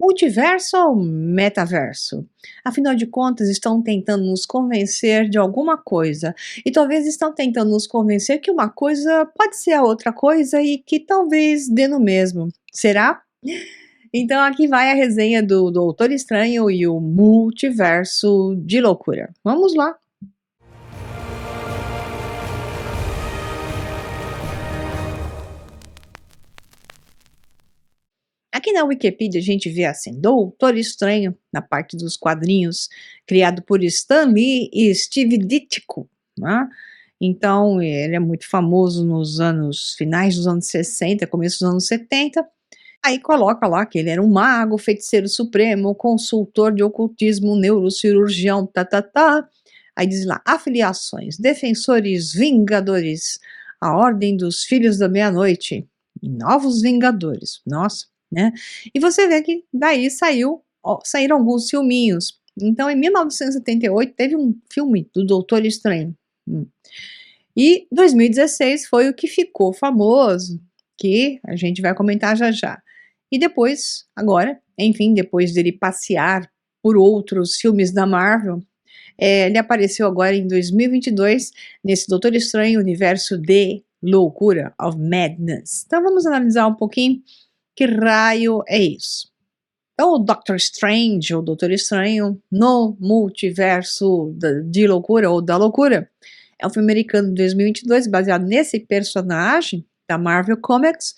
Multiverso ou metaverso? Afinal de contas, estão tentando nos convencer de alguma coisa, e talvez estão tentando nos convencer que uma coisa pode ser a outra coisa e que talvez dê no mesmo. Será? Então aqui vai a resenha do Doutor Estranho e o Multiverso de Loucura. Vamos lá! Aqui na Wikipedia a gente vê assim, Doutor Estranho, na parte dos quadrinhos, criado por Stan Lee e Steve Ditko, né? Então ele é muito famoso nos anos finais dos anos 60, começo dos anos 70. Aí coloca lá que ele era um mago, feiticeiro supremo, consultor de ocultismo, neurocirurgião, tá. Aí diz lá, afiliações, defensores, vingadores, a ordem dos filhos da meia-noite e novos vingadores. Nossa, né? E você vê que daí saíram alguns filminhos. Então, em 1978, teve um filme do Doutor Estranho. E 2016 foi o que ficou famoso, que a gente vai comentar já já. E depois, agora, enfim, depois dele passear por outros filmes da Marvel, ele apareceu agora em 2022 nesse Doutor Estranho Universo de Loucura, of Madness. Então vamos analisar um pouquinho que raio é isso. Então o Doctor Strange, ou Doutor Estranho, no Multiverso de Loucura, ou da Loucura, é um filme americano de 2022 baseado nesse personagem da Marvel Comics,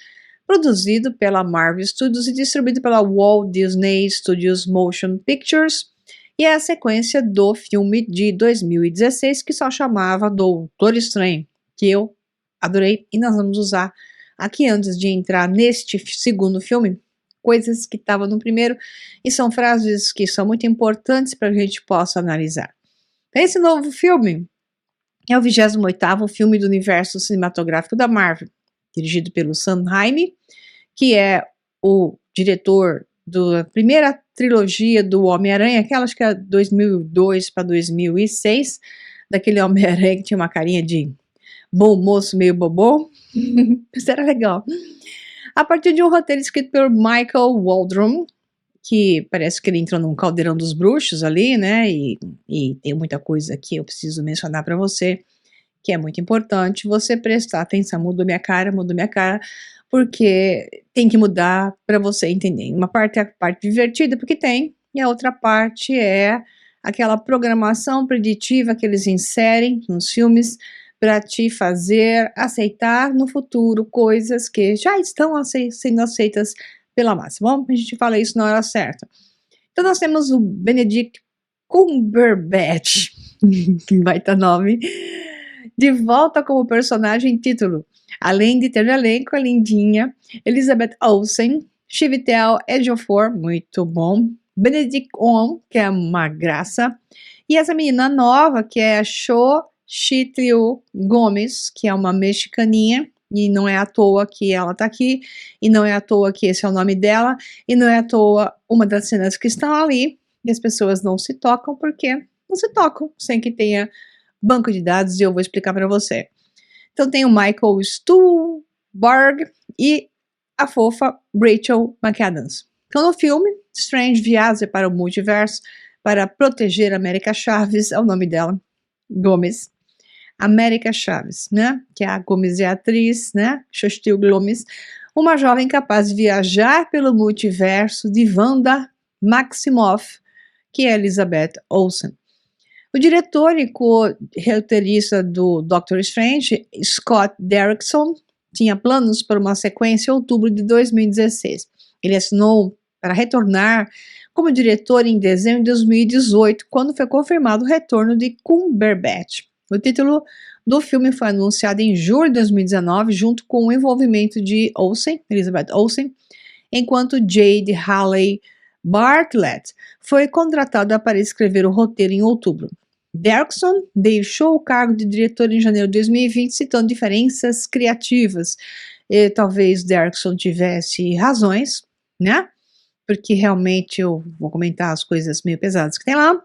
produzido pela Marvel Studios e distribuído pela Walt Disney Studios Motion Pictures, e é a sequência do filme de 2016 que só chamava Doutor Estranho, que eu adorei, e nós vamos usar aqui antes de entrar neste segundo filme, coisas que estavam no primeiro, e são frases que são muito importantes para que a gente possa analisar. Esse novo filme é o 28º filme do universo cinematográfico da Marvel, dirigido pelo Sam Raimi, que é o diretor da primeira trilogia do Homem-Aranha, aquela acho que é 2002 para 2006, daquele Homem-Aranha que tinha uma carinha de bom moço meio bobô. Isso era legal. A partir de um roteiro escrito por Michael Waldron, que parece que ele entrou num caldeirão dos bruxos ali, né, e tem muita coisa que eu preciso mencionar para você, que é muito importante você prestar atenção. Mudou minha cara, porque tem que mudar para você entender. Uma parte é a parte divertida, porque tem, e a outra parte é aquela programação preditiva que eles inserem nos filmes para te fazer aceitar no futuro coisas que já estão sendo aceitas pela massa. Bom, a gente fala isso na hora certa. Então nós temos o Benedict Cumberbatch, que vai estar nome, de volta como personagem título. Além de ter no elenco a lindinha Elizabeth Olsen, Chiwetel Ejiofor, muito bom, Benedict Wong, que é uma graça, e essa menina nova, que é a Xochitl Gomes, que é uma mexicaninha, e não é à toa que ela tá aqui, e não é à toa que esse é o nome dela, e não é à toa uma das cenas que estão ali, e as pessoas não se tocam, porque não se tocam, sem que tenha banco de dados, e eu vou explicar para você. Então tem o Michael Stuhlbarg e a fofa Rachel McAdams. Então no filme, Strange viaja para o multiverso para proteger América Chaves, é o nome dela, Gomes. América Chaves, né? Que a Gomes é a atriz, né? Xochitl Gomes, uma jovem capaz de viajar pelo multiverso de Wanda Maximoff, que é Elizabeth Olsen. O diretor e co-roteirista do Doctor Strange, Scott Derrickson, tinha planos para uma sequência em outubro de 2016. Ele assinou para retornar como diretor em dezembro de 2018, quando foi confirmado o retorno de Cumberbatch. O título do filme foi anunciado em julho de 2019, junto com o envolvimento de Elizabeth Olsen, enquanto Jade Halley Bartlett foi contratada para escrever o roteiro em outubro. Derrickson deixou o cargo de diretor em janeiro de 2020, citando diferenças criativas. E talvez Derrickson tivesse razões, né? Porque realmente eu vou comentar as coisas meio pesadas que tem lá.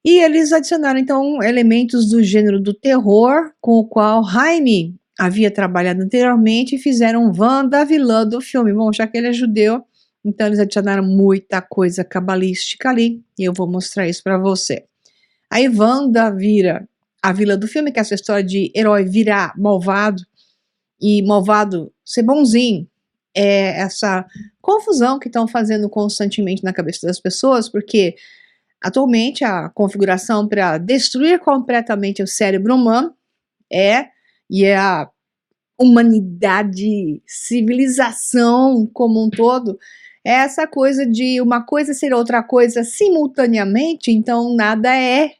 E eles adicionaram, então, elementos do gênero do terror, com o qual Raimi havia trabalhado anteriormente, e fizeram Wanda a vilã do filme. Bom, já que ele é judeu, Então eles adicionaram muita coisa cabalística ali, e eu vou mostrar isso para você. Aí Wanda vira a vilã do filme, que é essa história de herói virar malvado, e malvado ser bonzinho. É essa confusão que estão fazendo constantemente na cabeça das pessoas, porque atualmente a configuração para destruir completamente o cérebro humano e é a humanidade, civilização como um todo, é essa coisa de uma coisa ser outra coisa simultaneamente, então nada é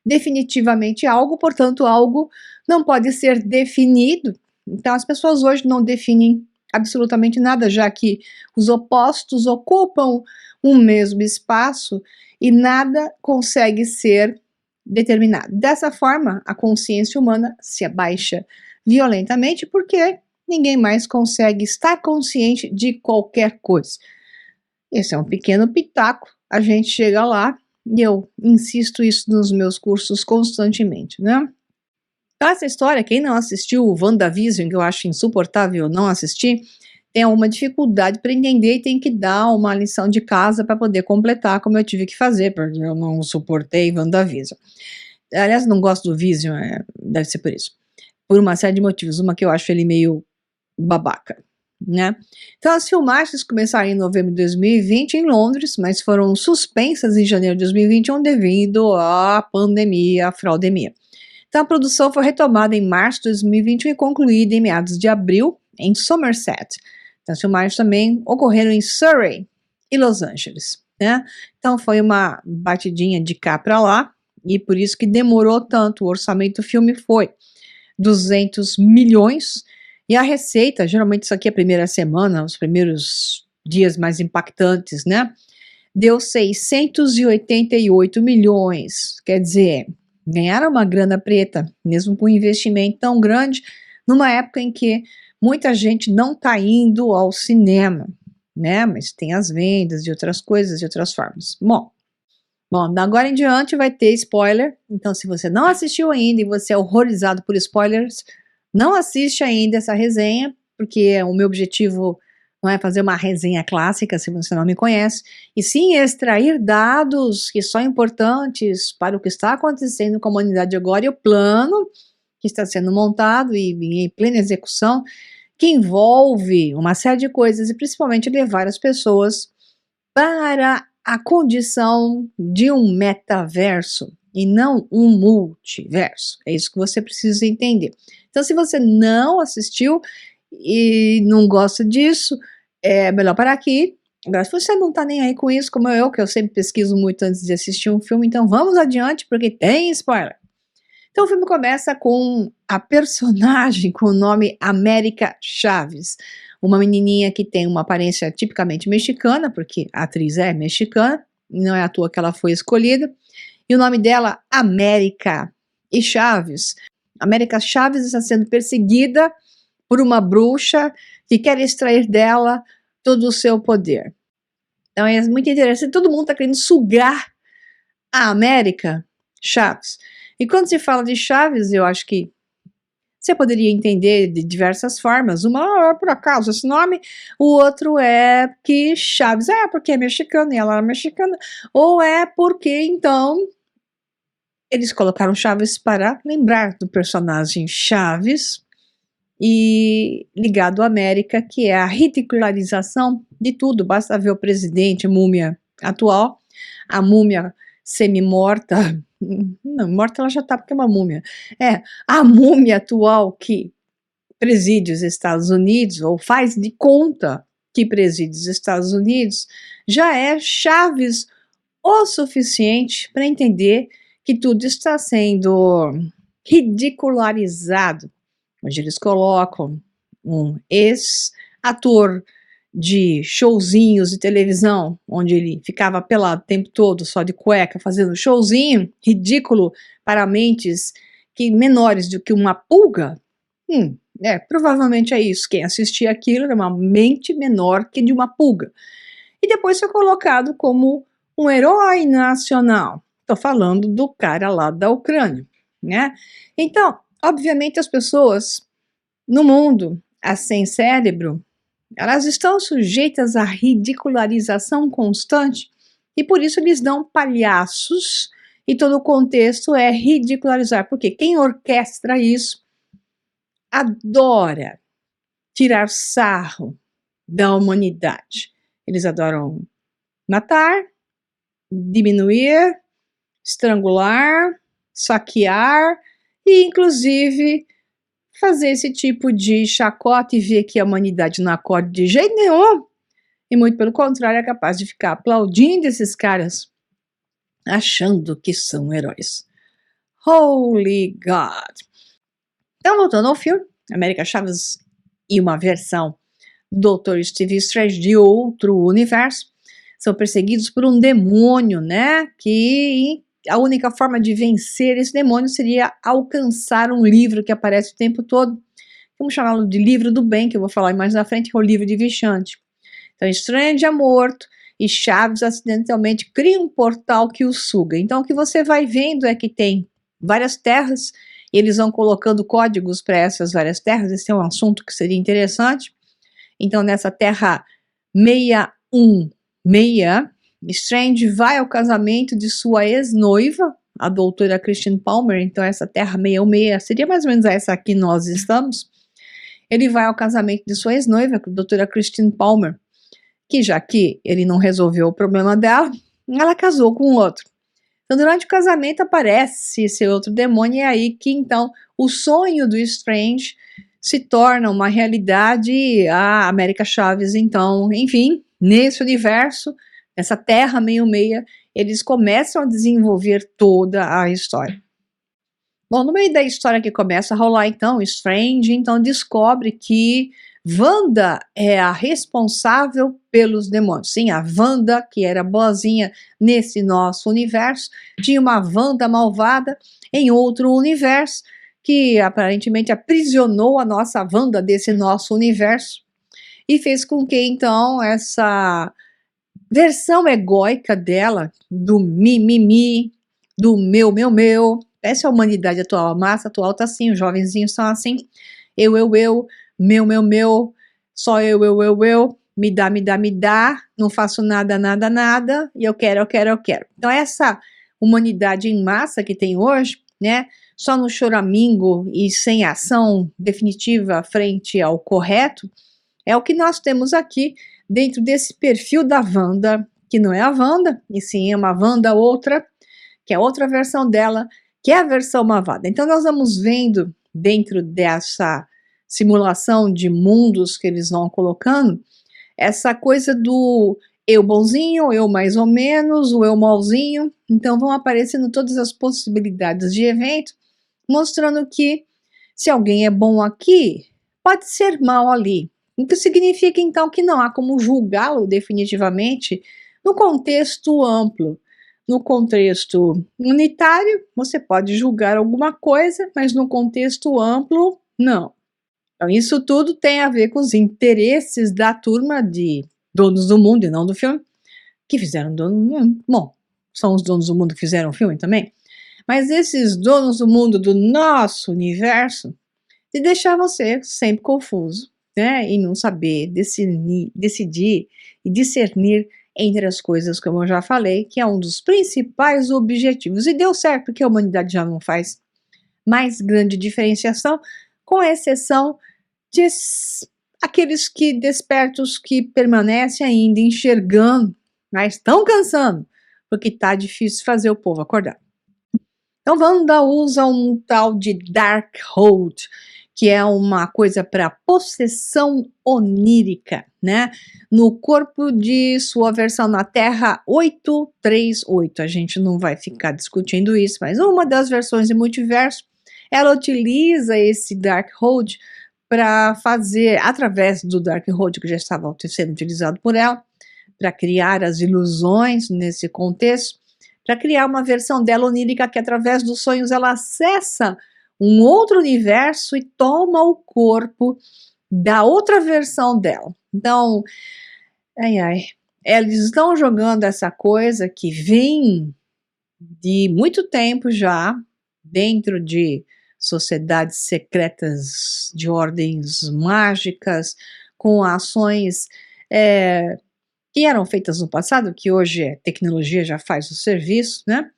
definitivamente algo, portanto algo não pode ser definido. Então as pessoas hoje não definem absolutamente nada, já que os opostos ocupam um mesmo espaço e nada consegue ser determinado. Dessa forma, a consciência humana se abaixa violentamente porque ninguém mais consegue estar consciente de qualquer coisa. Esse é um pequeno pitaco, a gente chega lá e eu insisto isso nos meus cursos constantemente, né? Então, essa história, quem não assistiu o WandaVision, que eu acho insuportável não assistir, tem alguma dificuldade para entender e tem que dar uma lição de casa para poder completar, como eu tive que fazer, porque eu não suportei WandaVision. Aliás, não gosto do Vision, deve ser por isso. Por uma série de motivos. Uma que eu acho ele meio babaca, né? Então, as filmagens começaram em novembro de 2020 em Londres, mas foram suspensas em janeiro de 2021 devido à pandemia, à fraudemia. Então, a produção foi retomada em março de 2021 e concluída em meados de abril em Somerset. Então, as filmagens também ocorreram em Surrey e Los Angeles, né? Então, foi uma batidinha de cá para lá e por isso que demorou tanto. O orçamento do filme foi 200 milhões e a receita, geralmente isso aqui é a primeira semana, os primeiros dias mais impactantes, né? Deu 688 milhões, quer dizer, ganharam uma grana preta, mesmo com um investimento tão grande, numa época em que muita gente não está indo ao cinema, né? Mas tem as vendas de outras coisas, de outras formas. Bom, da agora em diante vai ter spoiler, então se você não assistiu ainda e você é horrorizado por spoilers, não assiste ainda essa resenha, porque o meu objetivo não é fazer uma resenha clássica, se você não me conhece, e sim extrair dados que são importantes para o que está acontecendo com a humanidade agora e o plano que está sendo montado e em plena execução, que envolve uma série de coisas e principalmente levar as pessoas para a condição de um metaverso e não um multiverso. É isso que você precisa entender. Então, se você não assistiu e não gosta disso, é melhor parar aqui. Agora, se você não tá nem aí com isso, como eu, que eu sempre pesquiso muito antes de assistir um filme, então vamos adiante, porque tem spoiler. Então o filme começa com a personagem com o nome América Chaves, uma menininha que tem uma aparência tipicamente mexicana, porque a atriz é mexicana, não é à toa que ela foi escolhida, e o nome dela, América e Chaves. América Chaves está sendo perseguida por uma bruxa que quer extrair dela todo o seu poder. Então é muito interessante, todo mundo está querendo sugar a América Chaves. E quando se fala de Chaves, eu acho que você poderia entender de diversas formas. Uma é por acaso esse nome, o outro é que Chaves é porque é mexicana e ela é mexicana, ou é porque então eles colocaram Chaves para lembrar do personagem Chaves e ligado à América, que é a ridicularização de tudo. Basta ver o presidente múmia atual, a múmia semi-morta, não, morta ela já tá porque é uma múmia, a múmia atual que preside os Estados Unidos, ou faz de conta que preside os Estados Unidos, já é Chaves o suficiente para entender que tudo está sendo ridicularizado, onde eles colocam um ex-ator de showzinhos de televisão, onde ele ficava pelado o tempo todo, só de cueca, fazendo showzinho ridículo para mentes que menores do que uma pulga. Provavelmente é isso. Quem assistia aquilo era uma mente menor que de uma pulga. E depois foi colocado como um herói nacional. Estou falando do cara lá da Ucrânia, né? Então, obviamente as pessoas no mundo, sem cérebro, Elas estão sujeitas à ridicularização constante e por isso eles dão palhaços e todo o contexto é ridicularizar, porque quem orquestra isso adora tirar sarro da humanidade. Eles adoram matar, diminuir, estrangular, saquear e, inclusive, fazer esse tipo de chacota e ver que a humanidade não acorda de jeito nenhum. E muito pelo contrário, é capaz de ficar aplaudindo esses caras, achando que são heróis. Holy God! Então, voltando ao filme, América Chaves e uma versão do Dr. Steve Strange de outro universo são perseguidos por um demônio, né? Que a única forma de vencer esse demônio seria alcançar um livro que aparece o tempo todo. Vamos chamá-lo de livro do bem, que eu vou falar mais na frente, que é o livro de Vishanti. Então, Strange é morto e Chaves acidentalmente cria um portal que o suga. Então, o que você vai vendo é que tem várias terras, e eles vão colocando códigos para essas várias terras. Esse é um assunto que seria interessante. Então, nessa terra 616, Strange vai ao casamento de sua ex-noiva, a doutora Christine Palmer. Então, essa terra 616 seria mais ou menos essa aqui nós estamos. Ele vai ao casamento de sua ex-noiva, a doutora Christine Palmer, que já que ele não resolveu o problema dela, ela casou com outro. Então, durante o casamento aparece esse outro demônio, e é aí que, então, o sonho do Strange se torna uma realidade, e a América Chaves, então, enfim, nesse universo, nessa Terra 66, eles começam a desenvolver toda a história. Bom, no meio da história que começa a rolar, então, Strange, então, descobre que Wanda é a responsável pelos demônios. Sim, a Wanda, que era boazinha nesse nosso universo, tinha uma Wanda malvada em outro universo, que aparentemente aprisionou a nossa Wanda desse nosso universo e fez com que, então, essa versão egóica dela, do mimimi, do meu, essa é a humanidade atual, a massa atual tá assim, os jovenzinhos são assim, eu, meu, só eu, me dá, não faço nada, e eu quero. Então essa humanidade em massa que tem hoje, né, só no choramingo e sem ação definitiva frente ao correto, é o que nós temos aqui dentro desse perfil da Wanda, que não é a Wanda, e sim é uma Wanda outra, que é outra versão dela, que é a versão malvada. Então nós vamos vendo dentro dessa simulação de mundos que eles vão colocando, essa coisa do eu bonzinho, eu mais ou menos, o eu malzinho. Então vão aparecendo todas as possibilidades de evento, mostrando que se alguém é bom aqui, pode ser mal ali. O que significa então que não há como julgá-lo definitivamente no contexto amplo. No contexto unitário, você pode julgar alguma coisa, mas no contexto amplo, não. Então, isso tudo tem a ver com os interesses da turma de donos do mundo e não do filme, que fizeram dono do mundo. Bom, são os donos do mundo que fizeram o filme também. Mas esses donos do mundo do nosso universo de deixar você sempre confuso, né? E não saber decidir e discernir entre as coisas, como eu já falei, que é um dos principais objetivos. E deu certo, porque a humanidade já não faz mais grande diferenciação, com exceção de aqueles que despertos que permanecem ainda enxergando, mas estão cansando, porque tá difícil fazer o povo acordar. Então Wanda usa um tal de Darkhold, que é uma coisa para possessão onírica, né? No corpo de sua versão na Terra 838. A gente não vai ficar discutindo isso, mas uma das versões de multiverso, ela utiliza esse Darkhold para fazer, através do Darkhold que já estava sendo utilizado por ela, para criar as ilusões nesse contexto, para criar uma versão dela onírica que através dos sonhos ela acessa um outro universo e toma o corpo da outra versão dela. Então, eles estão jogando essa coisa que vem de muito tempo já, dentro de sociedades secretas de ordens mágicas, com ações que eram feitas no passado, que hoje a tecnologia já faz o serviço, né?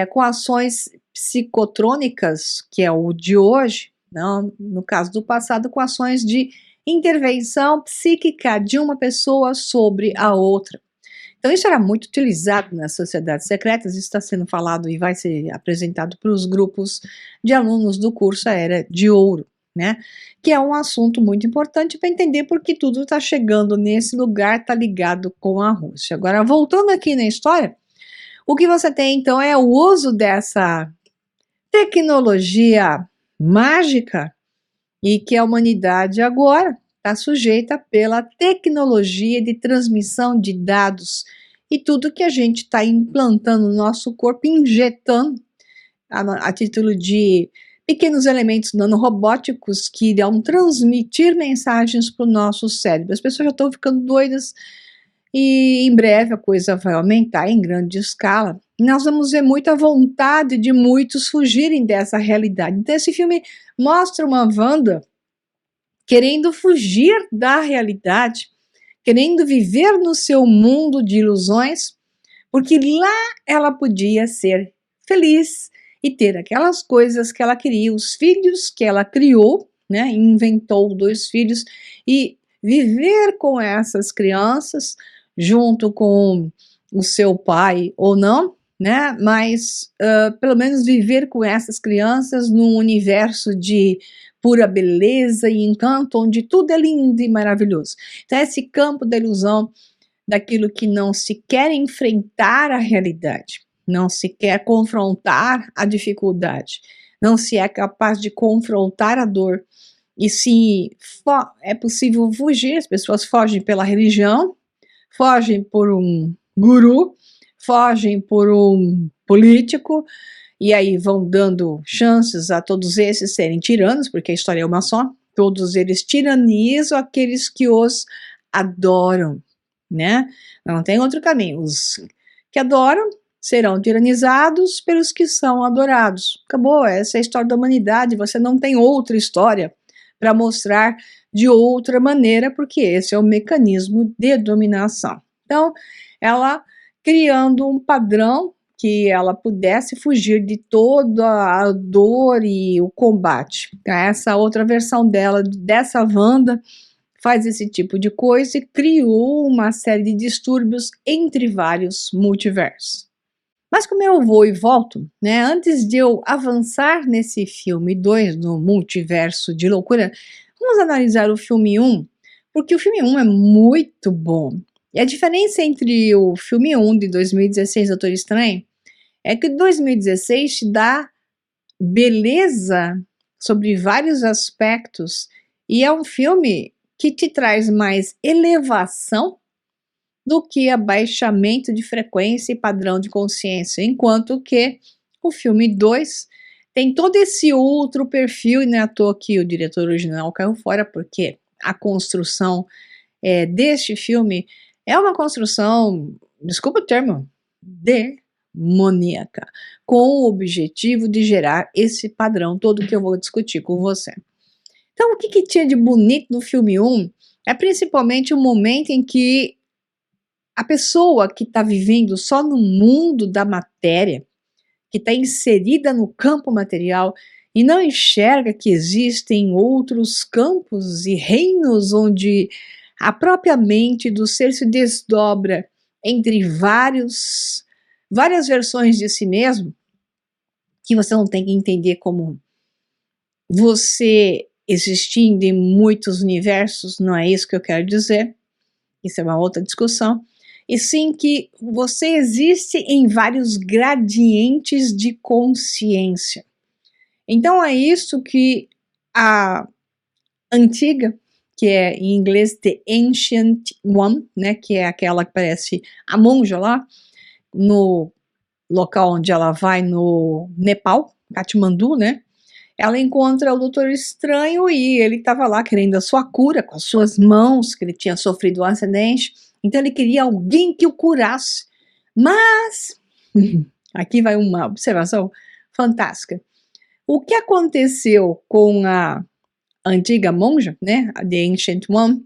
Com ações psicotrônicas, que é o de hoje, não, no caso do passado, com ações de intervenção psíquica de uma pessoa sobre a outra. Então, isso era muito utilizado nas sociedades secretas, isso está sendo falado e vai ser apresentado para os grupos de alunos do curso A Era de Ouro, né? Que é um assunto muito importante para entender porque tudo está chegando nesse lugar, está ligado com a Rússia. Agora, voltando aqui na história, o que você tem então é o uso dessa tecnologia mágica e que a humanidade agora está sujeita pela tecnologia de transmissão de dados e tudo que a gente está implantando no nosso corpo, injetando a título de pequenos elementos nanorobóticos que irão transmitir mensagens para o nosso cérebro. As pessoas já estão ficando doidas e em breve a coisa vai aumentar em grande escala. E nós vamos ver muita vontade de muitos fugirem dessa realidade. Então esse filme mostra uma Wanda querendo fugir da realidade, querendo viver no seu mundo de ilusões, porque lá ela podia ser feliz e ter aquelas coisas que ela queria, os filhos que ela criou, né, inventou 2 filhos, e viver com essas crianças, junto com o seu pai ou não, né, mas pelo menos viver com essas crianças num universo de pura beleza e encanto, onde tudo é lindo e maravilhoso. Então esse campo da ilusão, daquilo que não se quer enfrentar a realidade, não se quer confrontar a dificuldade, não se é capaz de confrontar a dor, e se é possível fugir, as pessoas fogem pela religião, fogem por um guru, fogem por um político, e aí vão dando chances a todos esses serem tiranos, porque a história é uma só, todos eles tiranizam aqueles que os adoram, né? Não tem outro caminho. Os que adoram serão tiranizados pelos que são adorados. Acabou, essa é a história da humanidade, você não tem outra história para mostrar de outra maneira, porque esse é o mecanismo de dominação. Então, ela criando um padrão que ela pudesse fugir de toda a dor e o combate. Essa outra versão dela, dessa Wanda, faz esse tipo de coisa e criou uma série de distúrbios entre vários multiversos. Mas como eu vou e volto, né, antes de eu avançar nesse filme 2, no multiverso de loucura, vamos analisar o filme 1, porque o filme 1 é muito bom. E a diferença entre o filme 1 de 2016, Doutor Estranho, é que 2016 te dá beleza sobre vários aspectos e é um filme que te traz mais elevação do que abaixamento de frequência e padrão de consciência, enquanto que o filme 2 tem todo esse outro perfil, e não é à toa que o diretor original caiu fora, porque a construção deste filme é uma construção, desculpa o termo, demoníaca, com o objetivo de gerar esse padrão todo que eu vou discutir com você. Então, o que tinha de bonito no filme 1 é principalmente o momento em que a pessoa que está vivendo só no mundo da matéria, que está inserida no campo material e não enxerga que existem outros campos e reinos onde a própria mente do ser se desdobra entre várias versões de si mesmo, que você não tem que entender como você existindo em muitos universos, não é isso que eu quero dizer, isso é uma outra discussão, e sim que você existe em vários gradientes de consciência. Então é isso que a antiga, que é em inglês The Ancient One, né, que é aquela que parece a monja lá, no local onde ela vai no Nepal, Katmandu, né, ela encontra o Doutor Estranho e ele estava lá querendo a sua cura com as suas mãos, que ele tinha sofrido um acidente, então ele queria alguém que o curasse, mas, aqui vai uma observação fantástica, o que aconteceu com a antiga monja, né, a The Ancient One,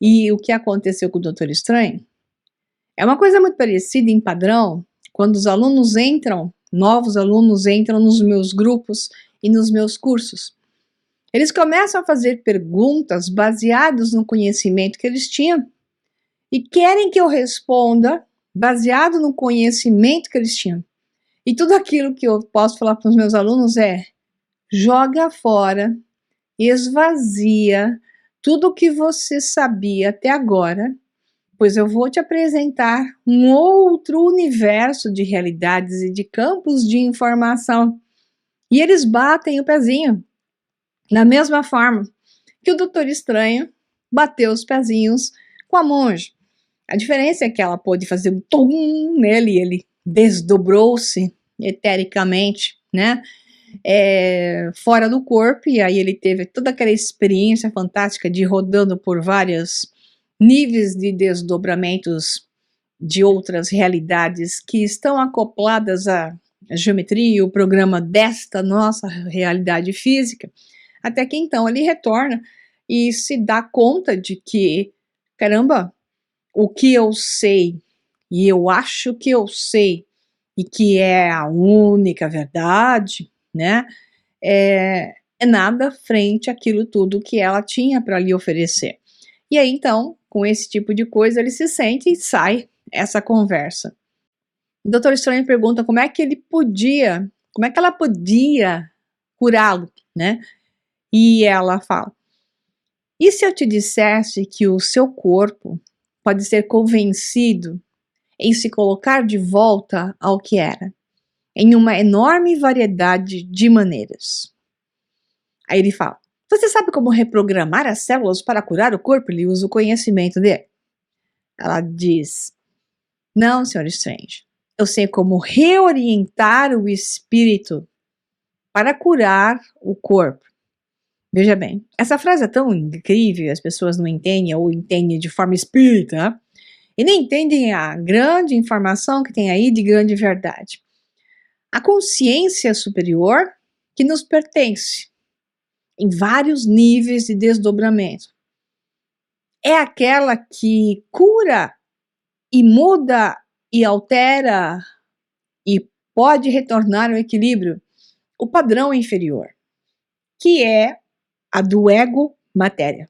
E o que aconteceu com o Doutor Estranho é uma coisa muito parecida em padrão, quando os alunos entram, novos alunos entram nos meus grupos e nos meus cursos. Eles começam a fazer perguntas baseadas no conhecimento que eles tinham e querem que eu responda baseado no conhecimento que eles tinham. E tudo aquilo que eu posso falar para os meus alunos é: joga fora, esvazia tudo o que você sabia até agora, pois eu vou te apresentar um outro universo de realidades e de campos de informação. E eles batem o pezinho, da mesma forma que o Doutor Estranho bateu os pezinhos com a monja. A diferença é que ela pôde fazer um tum nele, ele desdobrou-se etericamente, né? Fora do corpo, e aí ele teve toda aquela experiência fantástica de ir rodando por vários níveis de desdobramentos de outras realidades que estão acopladas à geometria e o programa desta nossa realidade física, até que então ele retorna e se dá conta de que, caramba, o que eu sei e eu acho que eu sei e que é a única verdade, né? É nada frente àquilo tudo que ela tinha para lhe oferecer. E aí, então, com esse tipo de coisa, ele se sente e sai essa conversa. O Doutor Estranho pergunta como é que como é que ela podia curá-lo, né? E ela fala: e se eu te dissesse que o seu corpo pode ser convencido em se colocar de volta ao que era, em uma enorme variedade de maneiras? Aí ele fala: você sabe como reprogramar as células para curar o corpo? Ele usa o conhecimento dele. Ela diz: não, Sr. Strange. Eu sei como reorientar o espírito para curar o corpo. Veja bem, essa frase é tão incrível, as pessoas não entendem ou entendem de forma espírita, e nem entendem a grande informação que tem aí de grande verdade. A consciência superior que nos pertence, em vários níveis de desdobramento, é aquela que cura e muda e altera e pode retornar ao equilíbrio o padrão inferior, que é a do ego matéria.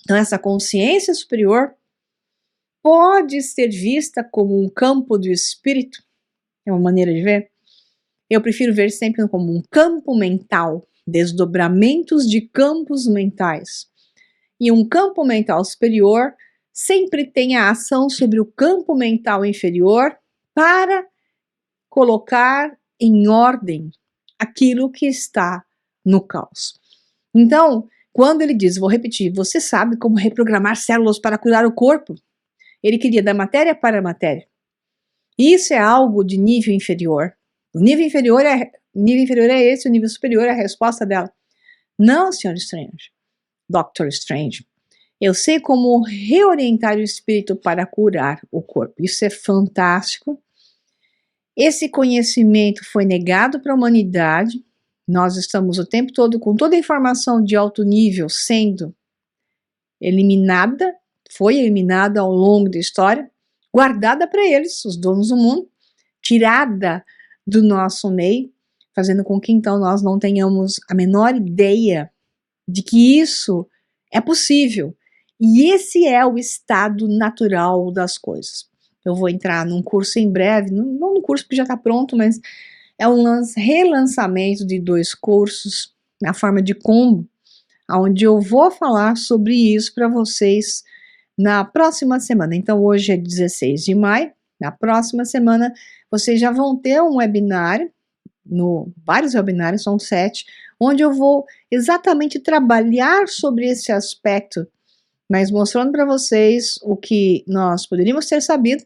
Então, essa consciência superior pode ser vista como um campo do espírito, é uma maneira de ver. Eu prefiro ver sempre como um campo mental, desdobramentos de campos mentais. E um campo mental superior sempre tem a ação sobre o campo mental inferior para colocar em ordem aquilo que está no caos. Então, quando ele diz, vou repetir, você sabe como reprogramar células para curar o corpo? Ele queria da matéria para a matéria. Isso é algo de nível inferior. O nível inferior é esse, o nível superior é a resposta dela. Não, Sr. Strange. Dr. Strange. Eu sei como reorientar o espírito para curar o corpo. Isso é fantástico. Esse conhecimento foi negado para a humanidade. Nós estamos o tempo todo com toda a informação de alto nível sendo eliminada, foi eliminada ao longo da história, guardada para eles, os donos do mundo, tirada do nosso meio, fazendo com que então nós não tenhamos a menor ideia de que isso é possível. E esse é o estado natural das coisas. Eu vou entrar num curso em breve, não no curso que já está pronto, mas é um relançamento de 2 cursos na forma de combo, onde eu vou falar sobre isso para vocês na próxima semana. Então hoje é 16 de maio, na próxima semana vocês já vão ter um webinário, vários webinários, são 7, onde eu vou exatamente trabalhar sobre esse aspecto, mas mostrando para vocês o que nós poderíamos ter sabido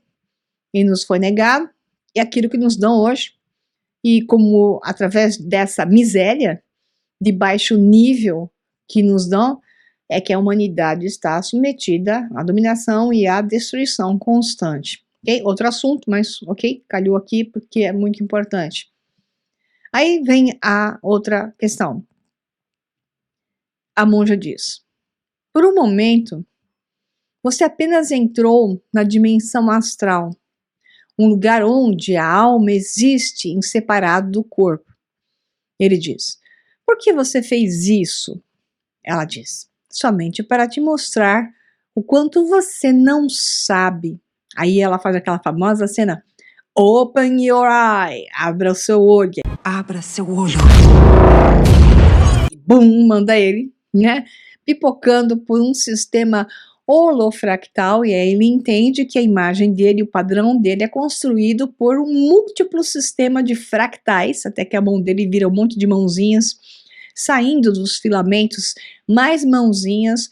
e nos foi negado, e aquilo que nos dão hoje, e como através dessa miséria de baixo nível que nos dão, é que a humanidade está submetida à dominação e à destruição constante. Ok? Outro assunto, mas ok, calhou aqui porque é muito importante. Aí vem a outra questão. A monja diz: por um momento, Você apenas entrou na dimensão astral, um lugar onde a alma existe em separado do corpo. Ele diz: por que você fez isso? Ela diz: somente para te mostrar o quanto você não sabe. Aí ela faz aquela famosa cena: open your eye, abra o seu olho. Abra seu olho. Bum, manda ele, né? Pipocando por um sistema holofractal, e aí ele entende que a imagem dele, o padrão dele é construído por um múltiplo sistema de fractais, até que a mão dele vira um monte de mãozinhas, saindo dos filamentos, mais mãozinhas,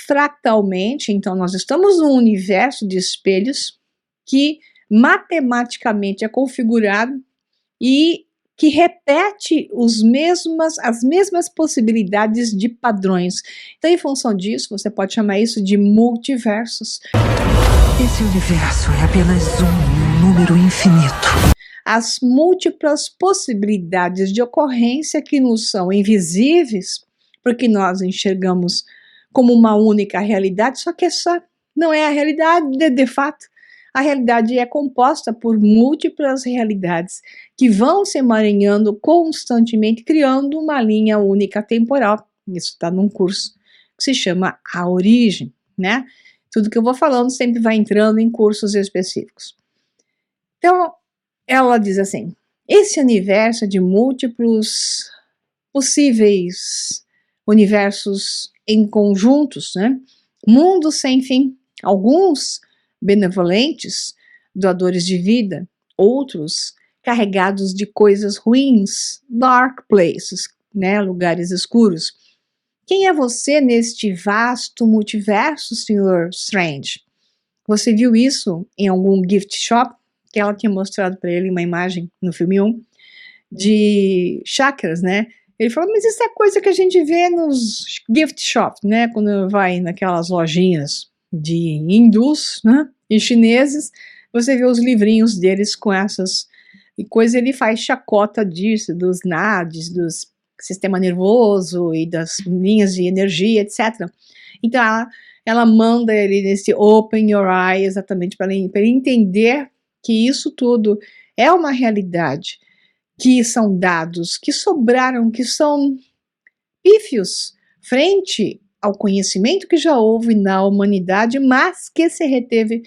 fractalmente. Então nós estamos num universo de espelhos que matematicamente é configurado e que repete as mesmas possibilidades de padrões. Então, em função disso, você pode chamar isso de multiversos. Esse universo é apenas um número infinito. As múltiplas possibilidades de ocorrência que nos são invisíveis, porque nós enxergamos como uma única realidade, só que essa não é a realidade de fato. A realidade é composta por múltiplas realidades que vão se emaranhando constantemente, criando uma linha única temporal. Isso está num curso que se chama A Origem, né? Tudo que eu vou falando sempre vai entrando em cursos específicos. Então, ela diz assim: esse universo de múltiplos possíveis universos em conjuntos, né? Mundos sem fim, alguns benevolentes, doadores de vida, outros carregados de coisas ruins, dark places, né? Lugares escuros. Quem é você neste vasto multiverso, Sr. Strange? Você viu isso em algum gift shop? Que ela tinha mostrado para ele uma imagem no filme 1 de chakras, né? Ele falou, mas isso é coisa que a gente vê nos gift shops, né? Quando vai naquelas lojinhas de hindus, né? E chineses, você vê os livrinhos deles com essas coisas. Ele faz chacota disso, dos nadis, do sistema nervoso e das linhas de energia, etc. Então, ela manda ele nesse open your eye exatamente para ele entender que isso tudo é uma realidade, que são dados que sobraram, que são pífios frente ao conhecimento que já houve na humanidade, mas que se reteve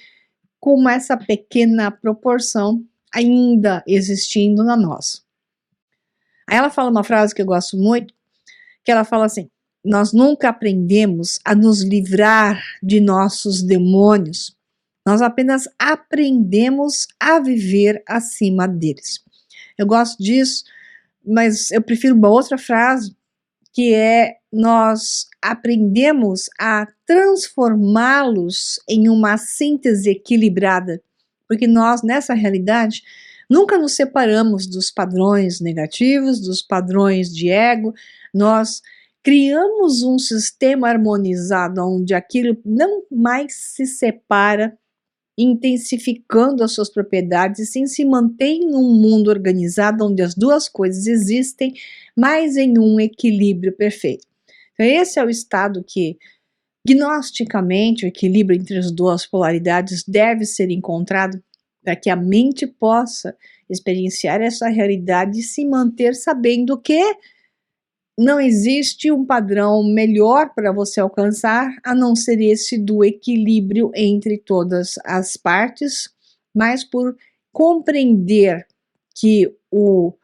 com essa pequena proporção ainda existindo na nossa. Aí ela fala uma frase que eu gosto muito, que ela fala assim: nós nunca aprendemos a nos livrar de nossos demônios, nós apenas aprendemos a viver acima deles. Eu gosto disso, mas eu prefiro uma outra frase, que é: nós aprendemos a transformá-los em uma síntese equilibrada, porque nós, nessa realidade, nunca nos separamos dos padrões negativos, dos padrões de ego, nós criamos um sistema harmonizado onde aquilo não mais se separa, intensificando as suas propriedades, e sim se mantém num mundo organizado onde as duas coisas existem, mas em um equilíbrio perfeito. Então, esse é o estado que, gnosticamente, o equilíbrio entre as duas polaridades deve ser encontrado para que a mente possa experienciar essa realidade e se manter sabendo que não existe um padrão melhor para você alcançar, a não ser esse do equilíbrio entre todas as partes, mas por compreender que o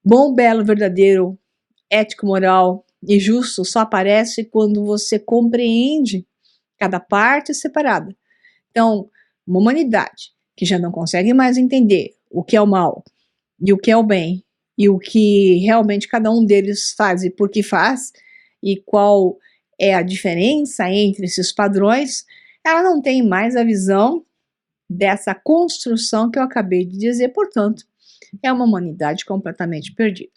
bom, belo, verdadeiro, ético, moral e justo só aparece quando você compreende cada parte separada. Então, uma humanidade que já não consegue mais entender o que é o mal e o que é o bem, e o que realmente cada um deles faz e por que faz, e qual é a diferença entre esses padrões, ela não tem mais a visão dessa construção que eu acabei de dizer, portanto, é uma humanidade completamente perdida.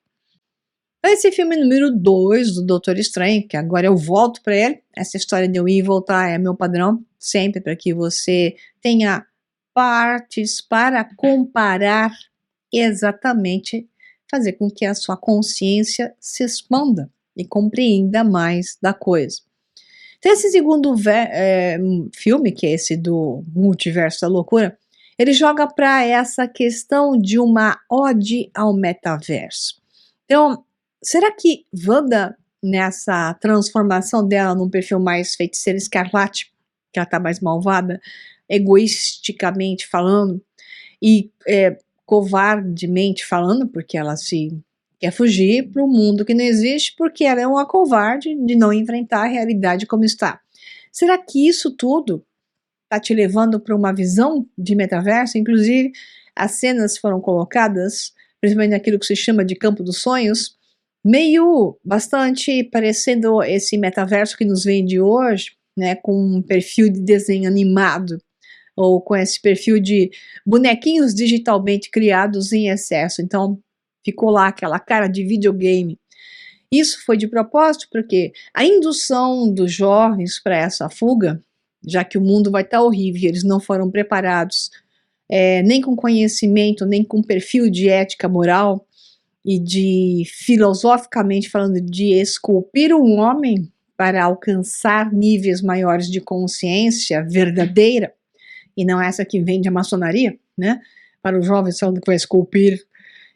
Então, esse filme número 2 do Doutor Estranho, que agora eu volto para ele, essa história de eu ir e voltar é meu padrão, sempre para que você tenha partes para comparar, exatamente fazer com que a sua consciência se expanda e compreenda mais da coisa. Então, esse segundo filme, que é esse do Multiverso da Loucura, ele joga para essa questão de uma ode ao metaverso. Então, será que Wanda, nessa transformação dela num perfil mais feiticeira escarlate, que ela tá mais malvada, egoisticamente falando, e covardemente falando, porque ela se quer fugir para um mundo que não existe, porque ela é uma covarde de não enfrentar a realidade como está. Será que isso tudo está te levando para uma visão de metaverso? Inclusive, as cenas foram colocadas, principalmente naquilo que se chama de campo dos sonhos, meio bastante parecendo esse metaverso que nos vende hoje, né, com um perfil de desenho animado, ou com esse perfil de bonequinhos digitalmente criados em excesso. Então, ficou lá aquela cara de videogame. Isso foi de propósito porque a indução dos jovens para essa fuga, já que o mundo vai estar horrível e eles não foram preparados, nem com conhecimento, nem com perfil de ética moral e de, filosoficamente falando, de esculpir um homem para alcançar níveis maiores de consciência verdadeira, e não essa que vem de maçonaria, né? Para os jovens falando que vai esculpir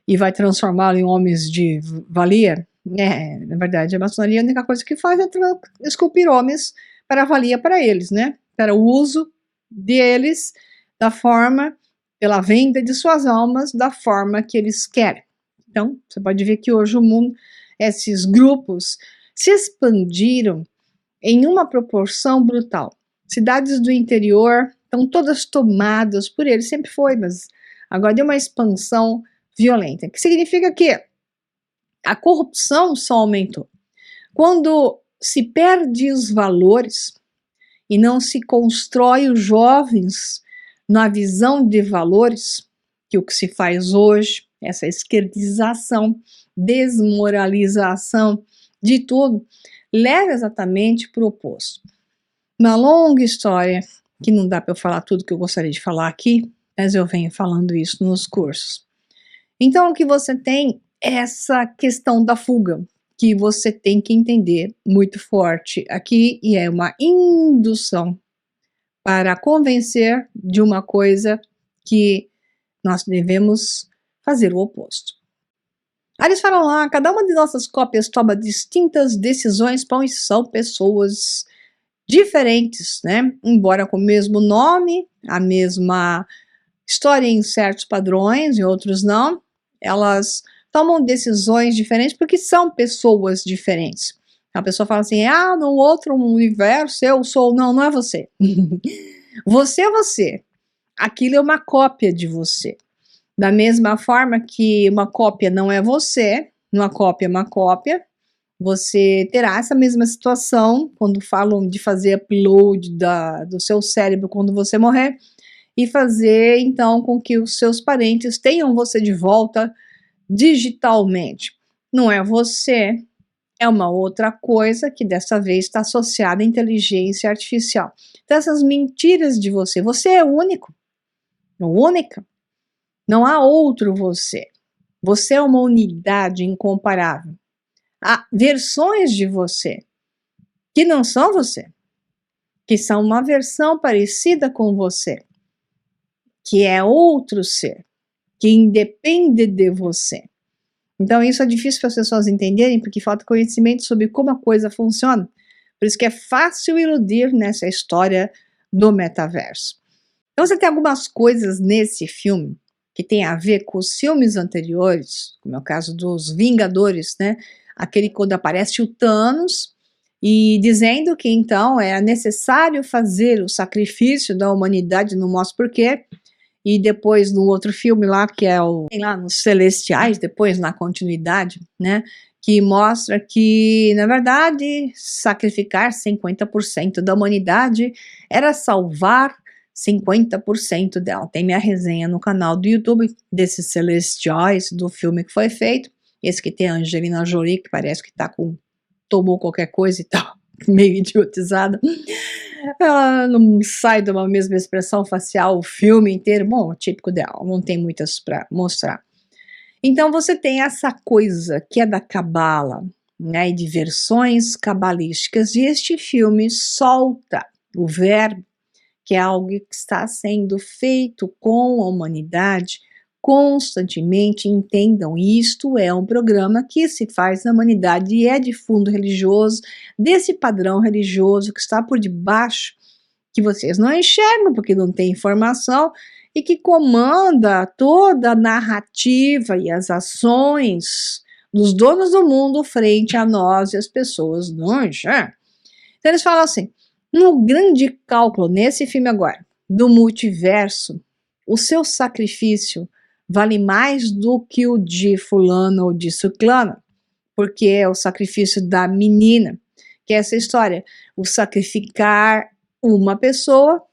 e vai transformá-lo em homens de valia. Na verdade, a maçonaria a única coisa que faz é esculpir homens para valia para eles, né? Para o uso deles da forma, pela venda de suas almas, da forma que eles querem. Então, você pode ver que hoje o mundo, esses grupos se expandiram em uma proporção brutal. Cidades do interior estão todas tomadas por eles, sempre foi, mas agora deu uma expansão violenta, que significa que a corrupção só aumentou. Quando se perde os valores e não se constrói os jovens na visão de valores, que o que se faz hoje, essa esquerdização, desmoralização de tudo, leva exatamente para o oposto. Uma longa história, que não dá para eu falar tudo que eu gostaria de falar aqui, mas eu venho falando isso nos cursos. Então, o que você tem é essa questão da fuga, que você tem que entender muito forte aqui, e é uma indução para convencer de uma coisa que nós devemos fazer o oposto. Aí eles falam lá, cada uma de nossas cópias toma distintas decisões, pois são pessoas diferentes, né? Embora com o mesmo nome, a mesma história em certos padrões, em outros não, elas tomam decisões diferentes porque são pessoas diferentes. A pessoa fala assim, no outro universo eu sou, não é você. Você é você. Aquilo é uma cópia de você. Da mesma forma que uma cópia não é você, uma cópia é uma cópia, você terá essa mesma situação quando falam de fazer upload do seu cérebro quando você morrer, e fazer então com que os seus parentes tenham você de volta digitalmente. Não é você, é uma outra coisa que dessa vez está associada à inteligência artificial. Então essas mentiras de você é único, única, não há outro você. Você é uma unidade incomparável. Há versões de você que não são você, que são uma versão parecida com você, que é outro ser, que independe de você. Então isso é difícil para as pessoas entenderem, porque falta conhecimento sobre como a coisa funciona. Por isso que é fácil iludir nessa história do metaverso. Então você tem algumas coisas nesse filme que tem a ver com os filmes anteriores, como é o caso dos Vingadores, né? Aquele quando aparece o Thanos e dizendo que então é necessário fazer o sacrifício da humanidade, não mostra porquê. E depois no outro filme lá, que é tem lá nos Celestiais, depois na continuidade, né? Que mostra que, na verdade, sacrificar 50% da humanidade era salvar 50% dela. Tem minha resenha no canal do YouTube desses Celestiais, do filme que foi feito. Esse que tem a Angelina Jolie, que parece que tomou qualquer coisa e tal, meio idiotizada. Ela não sai de uma mesma expressão facial o filme inteiro. Bom, típico dela, não tem muitas para mostrar. Então você tem essa coisa que é da cabala, né, e de versões cabalísticas, e este filme solta o verbo, que é algo que está sendo feito com a humanidade constantemente. Entendam, isto é um programa que se faz na humanidade e é de fundo religioso, desse padrão religioso que está por debaixo, que vocês não enxergam porque não tem informação, e que comanda toda a narrativa e as ações dos donos do mundo frente a nós, e as pessoas não enxergam. Então eles falam assim, no grande cálculo, nesse filme agora, do multiverso, o seu sacrifício vale mais do que o de fulano ou de ciclana, porque é o sacrifício da menina, que é essa história, o sacrificar uma pessoa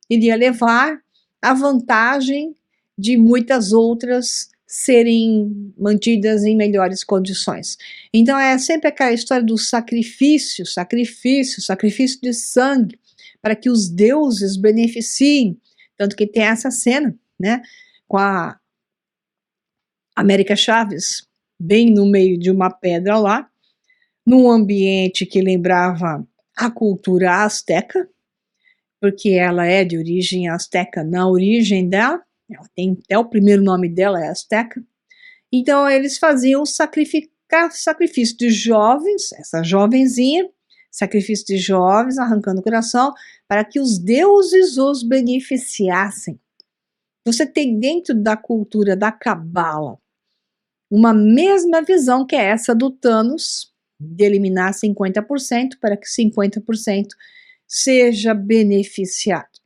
iria levar a vantagem de muitas outras serem mantidas em melhores condições. Então é sempre aquela história do sacrifício, sacrifício, sacrifício de sangue, para que os deuses beneficiem. Tanto que tem essa cena, né, com a América Chaves, bem no meio de uma pedra lá, num ambiente que lembrava a cultura azteca, porque ela é de origem azteca na origem dela, ela tem até o primeiro nome dela é azteca. Então eles faziam sacrifício de jovens, essa jovenzinha, sacrifício de jovens, arrancando o coração, para que os deuses os beneficiassem. Você tem dentro da cultura da Cabala uma mesma visão que é essa do Thanos, de eliminar 50% para que 50% seja beneficiado.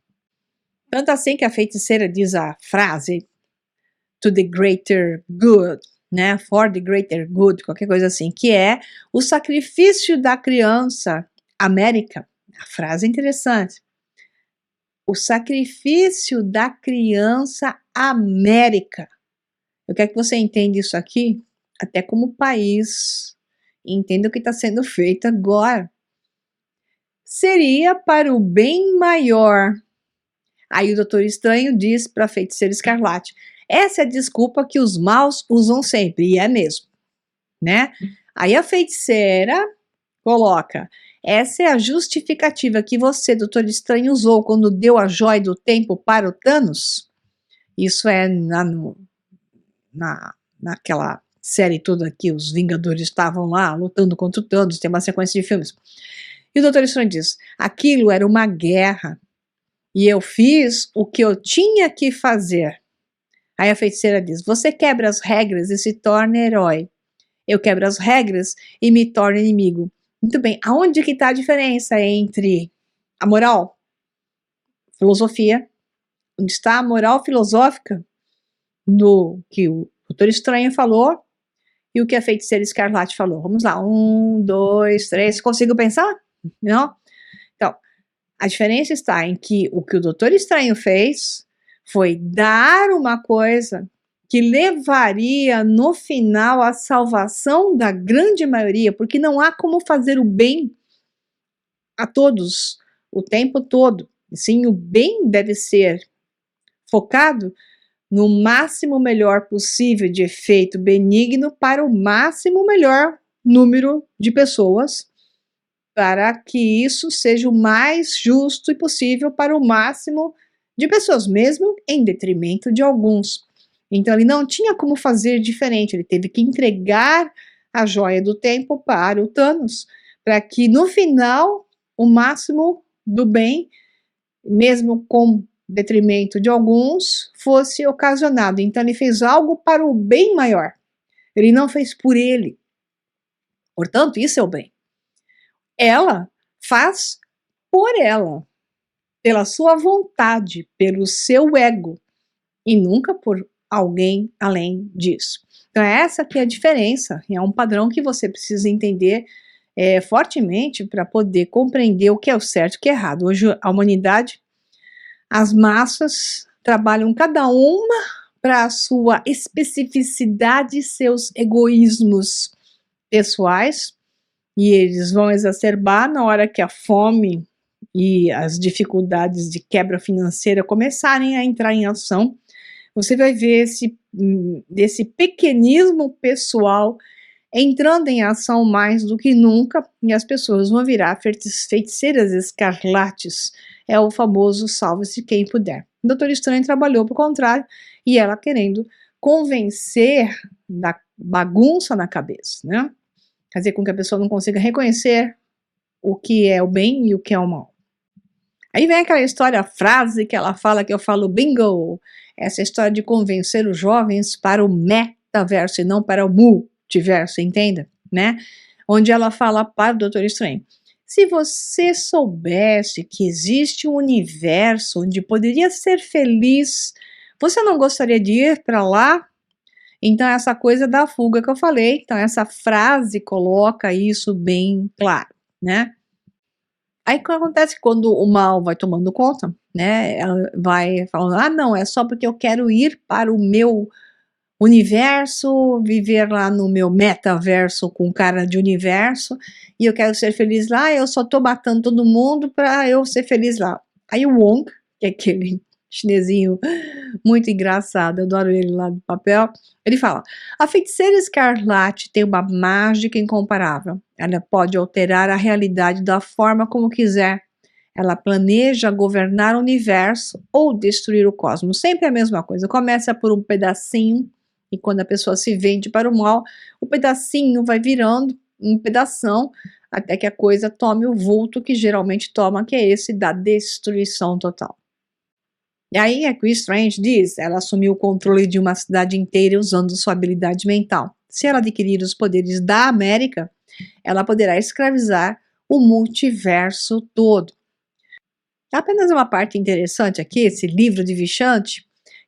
Tanto assim que a feiticeira diz a frase to the greater good, né, for the greater good, qualquer coisa assim, que é o sacrifício da criança América. A frase é interessante. O sacrifício da criança América. Eu quero que você entenda isso aqui, até como país, entenda o que está sendo feito agora. Seria para o bem maior. Aí o Doutor Estranho diz para a Feiticeira Escarlate, essa é a desculpa que os maus usam sempre, e é mesmo, né? Aí a feiticeira coloca, essa é a justificativa que você, Doutor Estranho, usou quando deu a joia do tempo para o Thanos. Isso é naquela série toda que os Vingadores estavam lá lutando contra o Thanos, tem uma sequência de filmes. E o Doutor Estranho diz, aquilo era uma guerra, e eu fiz o que eu tinha que fazer. Aí a feiticeira diz, você quebra as regras e se torna herói. Eu quebro as regras e me torno inimigo. Muito bem, aonde que está a diferença entre a moral, filosofia, onde está a moral filosófica do que o Doutor Estranho falou e o que a Feiticeira Escarlate falou? Vamos lá, 1, 2, 3, consigo pensar? Não? Então, a diferença está em que o Doutor Estranho fez foi dar uma coisa que levaria no final à salvação da grande maioria, porque não há como fazer o bem a todos o tempo todo. Sim, o bem deve ser focado no máximo melhor possível de efeito benigno para o máximo melhor número de pessoas, para que isso seja o mais justo e possível para o máximo de pessoas, mesmo em detrimento de alguns. Então ele não tinha como fazer diferente, ele teve que entregar a joia do tempo para o Thanos, para que no final o máximo do bem, mesmo com detrimento de alguns, fosse ocasionado. Então ele fez algo para o bem maior, ele não fez por ele. Portanto, isso é o bem. Ela faz por ela, pela sua vontade, pelo seu ego, e nunca por alguém além disso. Então essa que é a diferença, é um padrão que você precisa entender fortemente para poder compreender o que é o certo e o que é errado. Hoje a humanidade, as massas trabalham cada uma para a sua especificidade e seus egoísmos pessoais, e eles vão exacerbar na hora que a fome e as dificuldades de quebra financeira começarem a entrar em ação. Você vai ver esse pequenismo pessoal entrando em ação mais do que nunca, e as pessoas vão virar feiticeiras escarlates. É o famoso salve-se quem puder. O Doutor Estranho trabalhou pro contrário, e ela querendo convencer da bagunça na cabeça, né? Fazer com que a pessoa não consiga reconhecer o que é o bem e o que é o mal. Aí vem aquela história, a frase que ela fala, que eu falo bingo, essa história de convencer os jovens para o metaverso e não para o multiverso, entenda, né? Onde ela fala para o Doutor Estranho, se você soubesse que existe um universo onde poderia ser feliz, você não gostaria de ir para lá? Então essa coisa da fuga que eu falei, então essa frase coloca isso bem claro, né? Aí o que acontece quando o mal vai tomando conta, né? Ela vai falando, ah, não, é só porque eu quero ir para o meu universo, viver lá no meu metaverso com cara de universo, e eu quero ser feliz lá, eu só tô matando todo mundo para eu ser feliz lá. Aí o Wong, que é aquele chinesinho muito engraçado, eu adoro ele lá do papel, ele fala, a feiticeira Escarlate tem uma mágica incomparável, ela pode alterar a realidade da forma como quiser, ela planeja governar o universo ou destruir o cosmos, sempre a mesma coisa, começa por um pedacinho, e quando a pessoa se vende para o mal, o pedacinho vai virando um pedação, até que a coisa tome o vulto que geralmente toma, que é esse da destruição total. E aí, a que o Strange diz, ela assumiu o controle de uma cidade inteira usando sua habilidade mental. Se ela adquirir os poderes da América, ela poderá escravizar o multiverso todo. Apenas uma parte interessante aqui, esse livro de Vishanti,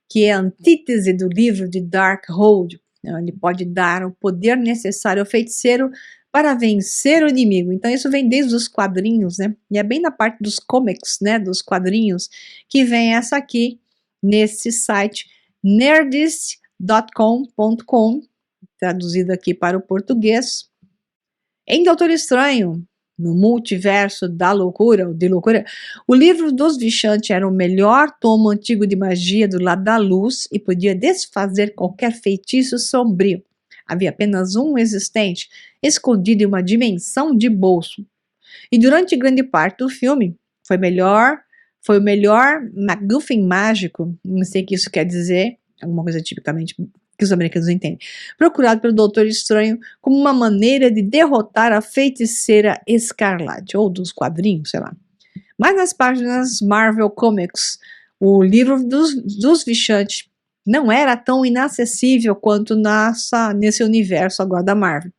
que é a antítese do livro de Darkhold, ele pode dar o poder necessário ao feiticeiro para vencer o inimigo. Então isso vem desde os quadrinhos, né? E é bem na parte dos comics, né? Dos quadrinhos, que vem essa aqui, nesse site nerdist.com.com, traduzido aqui para o português. Em Doutor Estranho, no multiverso da loucura, de loucura, o livro dos Vishanti era o melhor tomo antigo de magia do lado da luz e podia desfazer qualquer feitiço sombrio. Havia apenas um existente, escondido em uma dimensão de bolso. E durante grande parte do filme, foi o melhor MacGuffin mágico, não sei o que isso quer dizer, alguma coisa tipicamente que os americanos entendem, procurado pelo Doutor Estranho como uma maneira de derrotar a feiticeira Escarlate, ou dos quadrinhos, sei lá. Mas nas páginas Marvel Comics, o livro dos Vishanti não era tão inacessível quanto nesse universo agora da Marvel.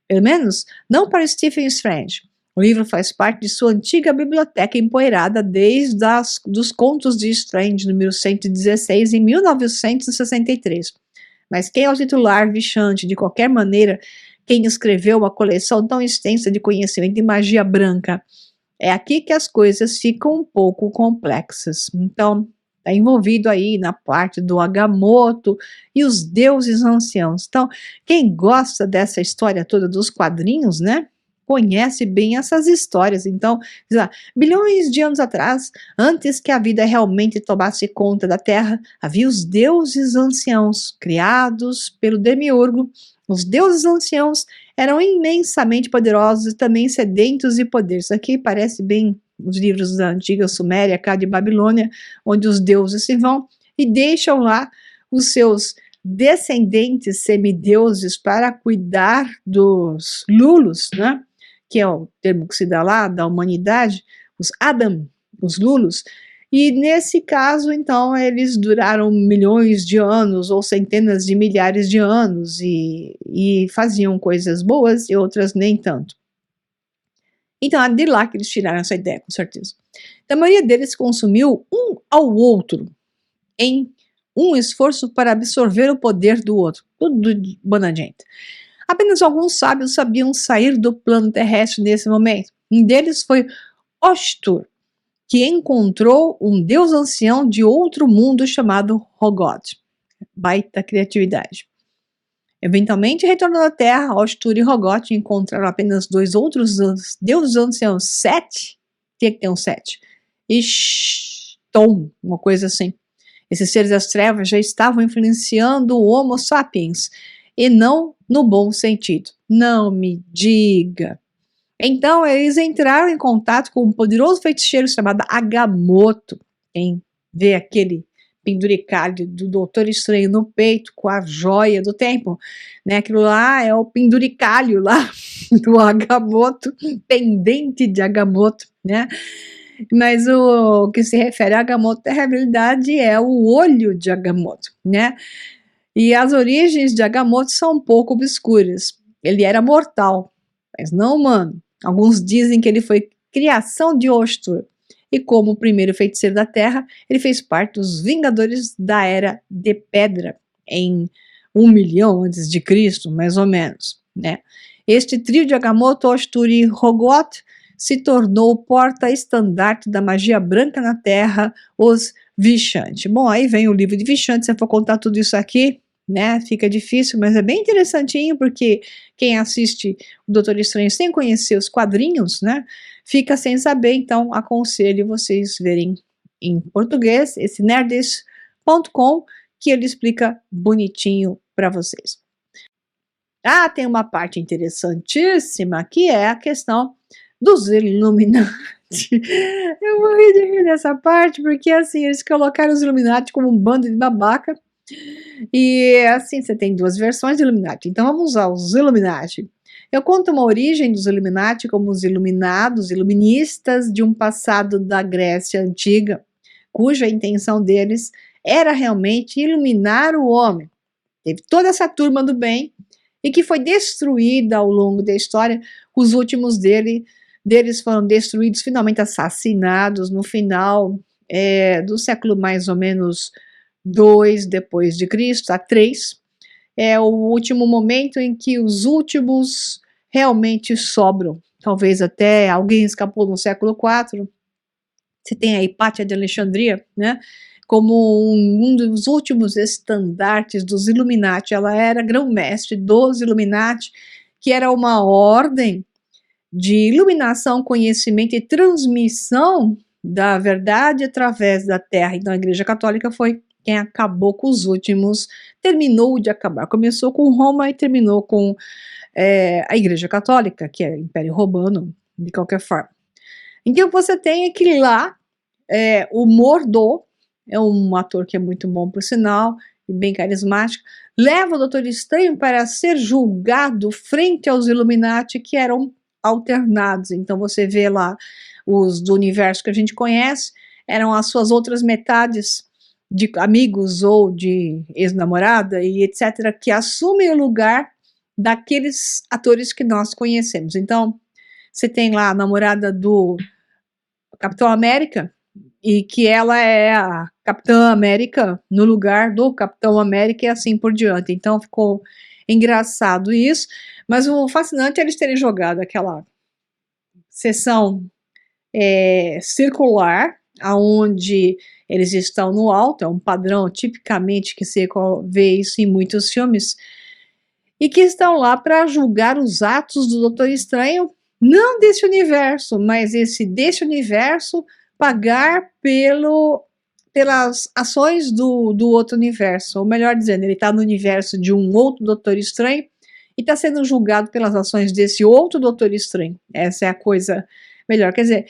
Pelo menos, não para Stephen Strange. O livro faz parte de sua antiga biblioteca empoeirada desde dos Contos de Strange, número 116, em 1963. Mas quem é o titular Vishanti? De qualquer maneira, quem escreveu uma coleção tão extensa de conhecimento de magia branca? É aqui que as coisas ficam um pouco complexas. Então, está envolvido aí na parte do Agamotto e os deuses anciãos. Então, quem gosta dessa história toda dos quadrinhos, né? Conhece bem essas histórias. Então, bilhões de anos atrás, antes que a vida realmente tomasse conta da Terra, havia os deuses anciãos, criados pelo Demiurgo. Os deuses anciãos eram imensamente poderosos e também sedentos de poder. Isso aqui parece bem os livros da antiga Suméria, cá de Babilônia, onde os deuses se vão e deixam lá os seus descendentes semideuses para cuidar dos lulos, né? Que é o termo que se dá lá, da humanidade, os Adam, os lulos, e nesse caso, então, eles duraram milhões de anos ou centenas de milhares de anos e faziam coisas boas e outras nem tanto. Então, é de lá que eles tiraram essa ideia, com certeza. Então, a maioria deles consumiu um ao outro em um esforço para absorver o poder do outro. Tudo de bonadinha. Apenas alguns sábios sabiam sair do plano terrestre nesse momento. Um deles foi Oshtur, que encontrou um deus ancião de outro mundo chamado Rogot. Baita criatividade. Eventualmente, retornando à Terra, Oshtur e Rogot encontraram apenas dois outros deuses anciãos, 7. Tinha que ter um 7. E Shton, uma coisa assim. Esses seres das trevas já estavam influenciando o Homo sapiens, e não no bom sentido. Não me diga. Então, eles entraram em contato com um poderoso feiticeiro chamado Agamotto. Quem vê aquele penduricalho do Doutor Estranho no peito com a joia do tempo, né? Aquilo lá é o penduricalho lá do Agamotto, pendente de Agamotto, né? Mas o que se refere a Agamotto, na realidade, é o olho de Agamotto, né? E as origens de Agamotto são um pouco obscuras. Ele era mortal, mas não humano. Alguns dizem que ele foi criação de Ostur. E como o primeiro feiticeiro da Terra, ele fez parte dos Vingadores da Era de Pedra, em 1 milhão antes de Cristo, mais ou menos, né? Este trio de Agamotto, Ostur e Rogoth se tornou o porta-estandarte da magia branca na Terra, os Vishanti. Bom, aí vem o livro de Vishanti, se eu for contar tudo isso aqui, né, fica difícil, mas é bem interessantinho, porque quem assiste o Doutor Estranho sem conhecer os quadrinhos, né, fica sem saber, então aconselho vocês verem em português, esse nerds.com, que ele explica bonitinho para vocês. Ah, tem uma parte interessantíssima, que é a questão dos Illuminati. Eu morri de rir nessa parte, porque assim, eles colocaram os Illuminati como um bando de babaca, e assim, você tem duas versões de Illuminati. Então vamos usar os Illuminati. Eu conto uma origem dos Illuminati como os iluminados, iluministas de um passado da Grécia Antiga, cuja intenção deles era realmente iluminar o homem. Teve toda essa turma do bem e que foi destruída ao longo da história. Os últimos deles foram destruídos, finalmente assassinados no final do século mais ou menos 2 depois de Cristo, a 3, é o último momento em que os últimos realmente sobram. Talvez até alguém escapou no século 4. Você tem a Hipátia de Alexandria, né? Como um dos últimos estandartes dos Illuminati. Ela era grão-mestre dos Illuminati, que era uma ordem de iluminação, conhecimento e transmissão da verdade através da Terra. Então a Igreja Católica foi quem acabou com os últimos, terminou de acabar. Começou com Roma e terminou com a Igreja Católica, que é o Império Romano, de qualquer forma. Então você tem que lá, o Mordo, é um ator que é muito bom por sinal, e bem carismático, leva o Doutor Estranho para ser julgado frente aos Illuminati, que eram alternados. Então você vê lá os do universo que a gente conhece, eram as suas outras metades, de amigos ou de ex-namorada e etc., que assumem o lugar daqueles atores que nós conhecemos. Então, você tem lá a namorada do Capitão América, e que ela é a Capitã América no lugar do Capitão América e assim por diante. Então, ficou engraçado isso, mas o fascinante é eles terem jogado aquela sessão circular, aonde eles estão no alto, é um padrão tipicamente que você vê isso em muitos filmes, e que estão lá para julgar os atos do Doutor Estranho, não desse universo, mas desse universo pagar pelas ações do outro universo, ou melhor dizendo, ele está no universo de um outro Doutor Estranho e está sendo julgado pelas ações desse outro Doutor Estranho. Essa é a coisa melhor, quer dizer,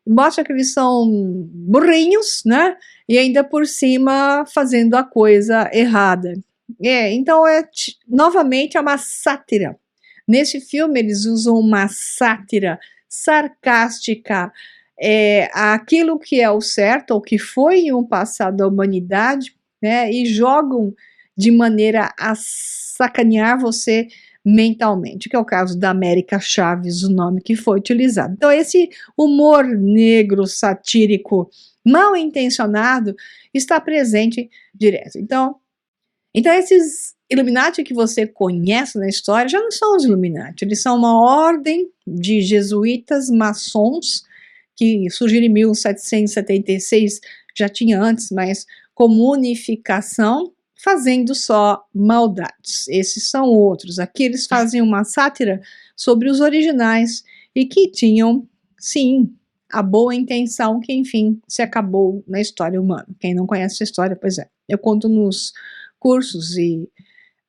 mostra que eles são burrinhos, né? E ainda por cima fazendo a coisa errada. Então, novamente, é uma sátira. Nesse filme, eles usam uma sátira sarcástica aquilo que é o certo, ou que foi em um passado da humanidade, né? E jogam de maneira a sacanear você mentalmente, que é o caso da América Chaves, o nome que foi utilizado. Então, esse humor negro, satírico, mal intencionado, está presente direto. Então esses Illuminati que você conhece na história já não são os Illuminati, eles são uma ordem de jesuítas maçons que surgiram em 1776, já tinha antes, mas como unificação, fazendo só maldades. Esses são outros. Aqui eles fazem uma sátira sobre os originais e que tinham, sim, a boa intenção que, enfim, se acabou na história humana. Quem não conhece a história, pois é. Eu conto nos cursos e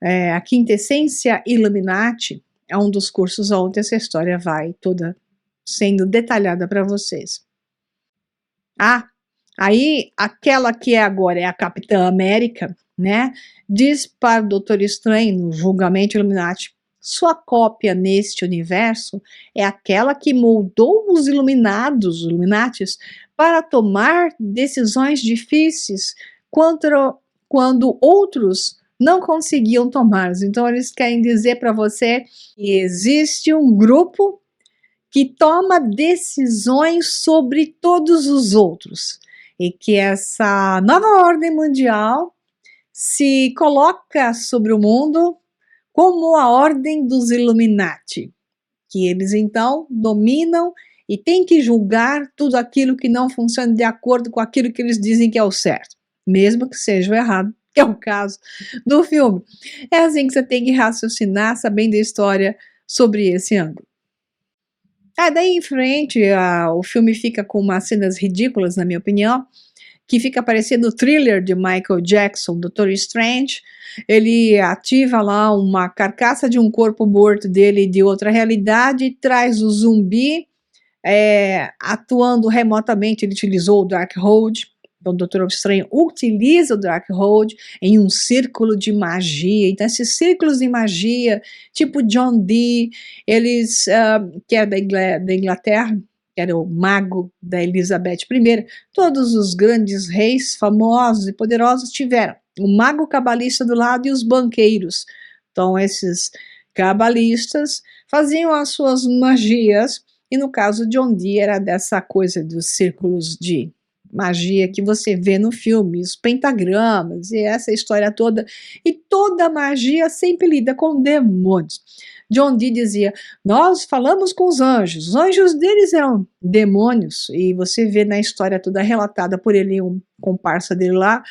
A Quintessência Illuminati é um dos cursos onde essa história vai toda sendo detalhada para vocês. Aí aquela que agora é a Capitã América, né, diz para o Doutor Estranho no Julgamento Illuminati: sua cópia neste universo é aquela que moldou os Illuminatis, para tomar decisões difíceis quando outros não conseguiam tomar. Então eles querem dizer para você que existe um grupo que toma decisões sobre todos os outros e que essa nova ordem mundial se coloca sobre o mundo como a ordem dos Illuminati, que eles então dominam e têm que julgar tudo aquilo que não funciona de acordo com aquilo que eles dizem que é o certo, mesmo que seja o errado, que é o caso do filme. É assim que você tem que raciocinar, sabendo a história sobre esse ângulo. Daí em frente, o filme fica com umas cenas ridículas, na minha opinião, que fica parecendo o thriller de Michael Jackson, Doutor Strange. Ele ativa lá uma carcaça de um corpo morto dele de outra realidade, traz o zumbi, atuando remotamente. Ele utilizou o Darkhold. Então, o Doutor Estranho utiliza o Darkhold em um círculo de magia. Então, esses círculos de magia, tipo John Dee, eles, que é da Inglaterra, que era o mago da Elizabeth I, todos os grandes reis famosos e poderosos tiveram o mago cabalista do lado e os banqueiros. Então, esses cabalistas faziam as suas magias, e no caso John Dee era dessa coisa dos círculos de magia que você vê no filme, os pentagramas e essa história toda, e toda magia sempre lida com demônios. John Dee dizia: nós falamos com os anjos deles eram demônios, e você vê na história toda relatada por ele, um comparsa dele lá,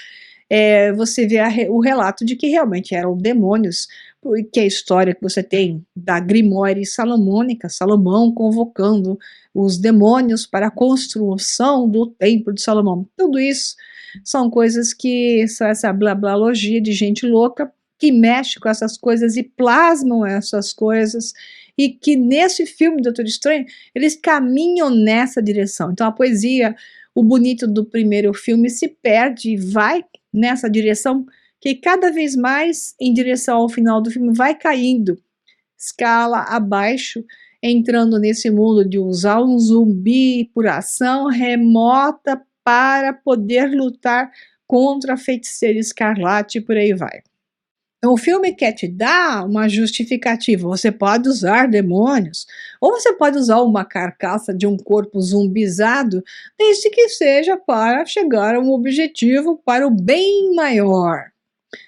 você vê o relato de que realmente eram demônios, porque a história que você tem da Grimória Salomônica, Salomão convocando os demônios para a construção do Templo de Salomão. Tudo isso são coisas que são essa blablalogia de gente louca que mexe com essas coisas e plasmam essas coisas, e que nesse filme Doutor Estranho eles caminham nessa direção. Então a poesia, o bonito do primeiro filme se perde e vai nessa direção, que cada vez mais em direção ao final do filme vai caindo, escala abaixo, entrando nesse mundo de usar um zumbi por ação remota para poder lutar contra a feiticeira escarlate e por aí vai. Então o filme quer te dar uma justificativa: você pode usar demônios, ou você pode usar uma carcaça de um corpo zumbizado, desde que seja para chegar a um objetivo, para o bem maior.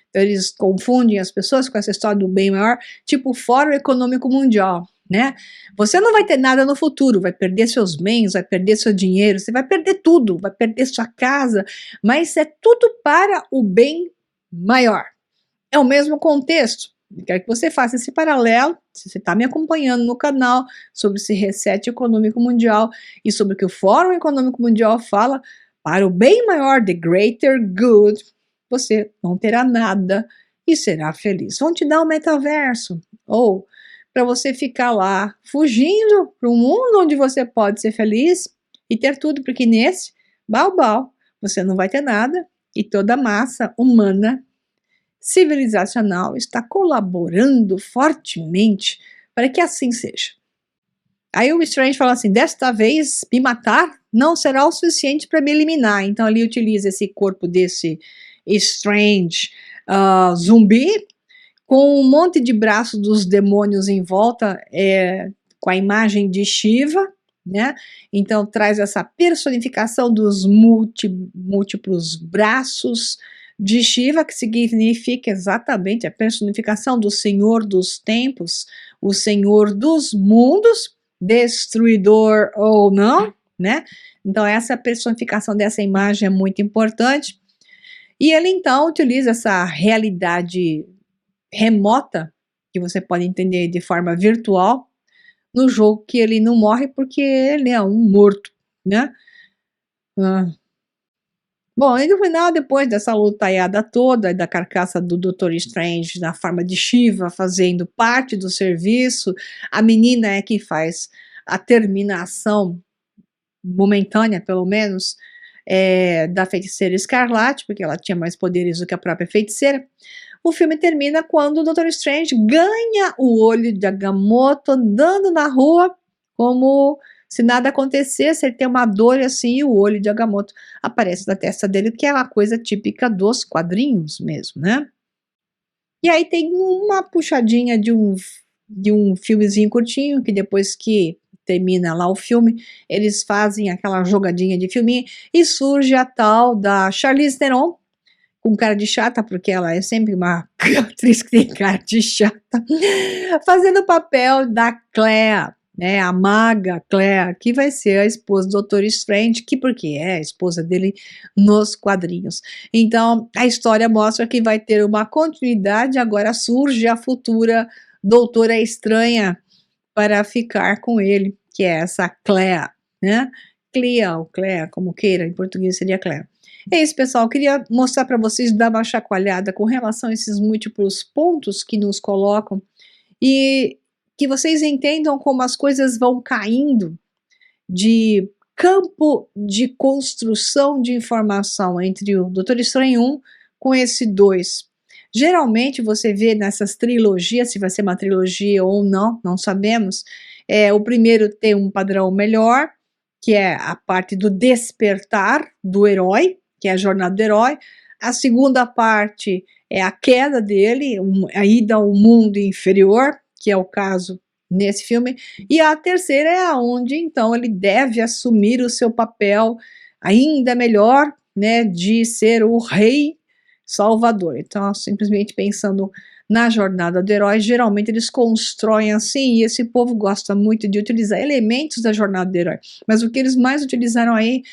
Então, eles confundem as pessoas com essa história do bem maior, tipo o Fórum Econômico Mundial, né? Você não vai ter nada no futuro, vai perder seus bens, vai perder seu dinheiro, você vai perder tudo, vai perder sua casa, mas é tudo para o bem maior. É o mesmo contexto. Eu quero que você faça esse paralelo, se você está me acompanhando no canal, sobre esse reset econômico mundial e sobre o que o Fórum Econômico Mundial fala, para o bem maior, the greater good, você não terá nada e será feliz. Vão te dar um metaverso, ou para você ficar lá fugindo para um mundo onde você pode ser feliz e ter tudo, porque nesse, balbal, você não vai ter nada e toda a massa humana civilizacional está colaborando fortemente para que assim seja. Aí o Strange fala assim: desta vez me matar não será o suficiente para me eliminar. Então ele utiliza esse corpo desse Strange zumbi, com um monte de braços dos demônios em volta, com a imagem de Shiva, né? Então traz essa personificação dos múltiplos braços de Shiva, que significa exatamente a personificação do Senhor dos tempos, o Senhor dos mundos, destruidor ou não, né? Então essa personificação dessa imagem é muito importante. E ele então utiliza essa realidade remota, que você pode entender de forma virtual, no jogo, que ele não morre porque ele é um morto, né? Bom, e no final, depois dessa lutaiada toda da carcaça do Doutor Strange na forma de Shiva fazendo parte do serviço, a menina é que faz a terminação momentânea, pelo menos, da Feiticeira Escarlate, porque ela tinha mais poderes do que a própria feiticeira. O filme termina quando o Doutor Strange ganha o olho de Agamotto andando na rua, como se nada acontecesse, ele tem uma dor assim e o olho de Agamotto aparece na testa dele, que é uma coisa típica dos quadrinhos mesmo, né? E aí tem uma puxadinha de um filmezinho curtinho, que depois que termina lá o filme, eles fazem aquela jogadinha de filminho e surge a tal da Charlize Theron, com cara de chata, porque ela é sempre uma atriz que tem cara de chata, fazendo o papel da Clea, né, a maga Clea, que vai ser a esposa do Doutor Strange, que porque é a esposa dele nos quadrinhos. Então, a história mostra que vai ter uma continuidade, agora surge a futura Doutora Estranha para ficar com ele, que é essa Clea, né? Clea ou Clea, como queira, em português seria Clea. É isso, pessoal. Eu queria mostrar para vocês, dar uma chacoalhada com relação a esses múltiplos pontos que nos colocam e que vocês entendam como as coisas vão caindo de campo de construção de informação entre o Doutor Estranho 1 com esse 2. Geralmente você vê nessas trilogias, se vai ser uma trilogia ou não, não sabemos, o primeiro tem um padrão melhor, que é a parte do despertar do herói, que é a jornada do herói. A segunda parte é a queda dele, a ida ao mundo inferior, que é o caso nesse filme. E a terceira é aonde, então, ele deve assumir o seu papel ainda melhor, né, de ser o rei salvador. Então, simplesmente pensando na jornada do herói, geralmente eles constroem assim, e esse povo gosta muito de utilizar elementos da jornada do herói. Mas o que eles mais utilizaram aí,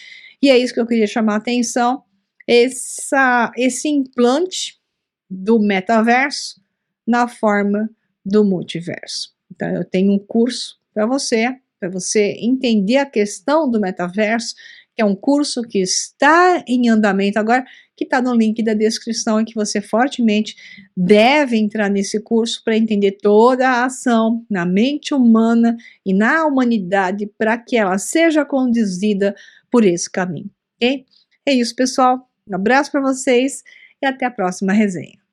e é isso que eu queria chamar a atenção, esse implante do metaverso na forma do multiverso. Então, eu tenho um curso para você entender a questão do metaverso, que é um curso que está em andamento agora, que está no link da descrição, e que você fortemente deve entrar nesse curso para entender toda a ação na mente humana e na humanidade para que ela seja conduzida por esse caminho, ok? É isso, pessoal. Um abraço para vocês e até a próxima resenha.